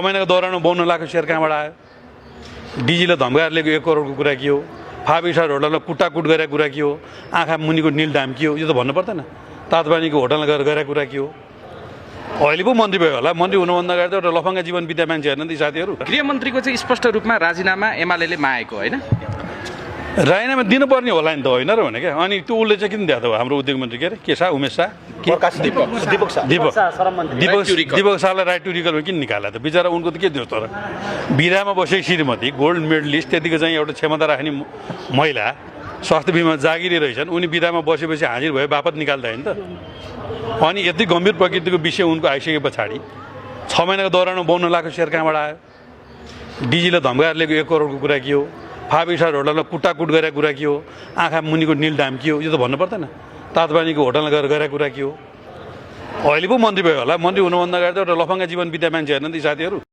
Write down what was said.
महिनाको दौरानमा 52 लाखको सेयर कहाँबाट आयो? डिजीले धम्काएर लिएको 1 करोडको कुरा के हो? फाइभ स्टार होटलमा कुटाकुट गरेको कुरा के हो? आँखा मुनिको नील दाम के हो? यो त भन्नु पर्दैन। तातबानीको होटलमा गएर गरेको कुरा के हो? अहिले पो मन्त्री भयो होला। मन्त्री हुनुभन्दा अगाडि त एउटा लफङ्गा जीवन बित्या मान्छे हेर्न ती साथीहरू। गृहमन्त्रीको चाहिँ स्पष्ट रूपमा राजीनामा एमाले मागेको होइन? राजीनामा दिनुपर्ने होला नि त, होइन र भने क्या। अनि त्यो उसले चाहिँ किन दिएको त हाम्रो उद्योग मन्त्री के अरे के शाह, उमेश शाह, दिपक शाहलाई राइट टु रिकलमा किन निकाल्यो त? बिचरा उनको त के दियो तर? बिरामा बसेको श्रीमती, गोल्ड मेडलिस्ट, त्यतिको चाहिँ एउटा क्षमता राख्ने महिला, स्वास्थ्य बिमा जागिरी रहेछन्, उनी बिरामा बसेपछि हाजिर भए बापत निकाल्दा होइन त? अनि यति गम्भीर प्रकृतिको विषय उनको आइसके पछाडि 6 महिनाको दौरानमा 52 लाखको सेयर कहाँबाट आयो? डिजीले धम्काएर लिएको 1 करोडको कुरा के हो? फाइभ स्टार होटलमा कुटाकुट गरेको कुरा के हो? आँखा मुनिको नील दाम के हो? यो त भन्नु पर्दैन। तातबानीको होटलमा गएर गरेको कुरा के हो? अहिले पो मन्त्री भयो होला। मन्त्री हुनुभन्दा अगाडि त एउटा लफङ्गा जीवन बित्या मान्छे हेर्न ती साथीहरू।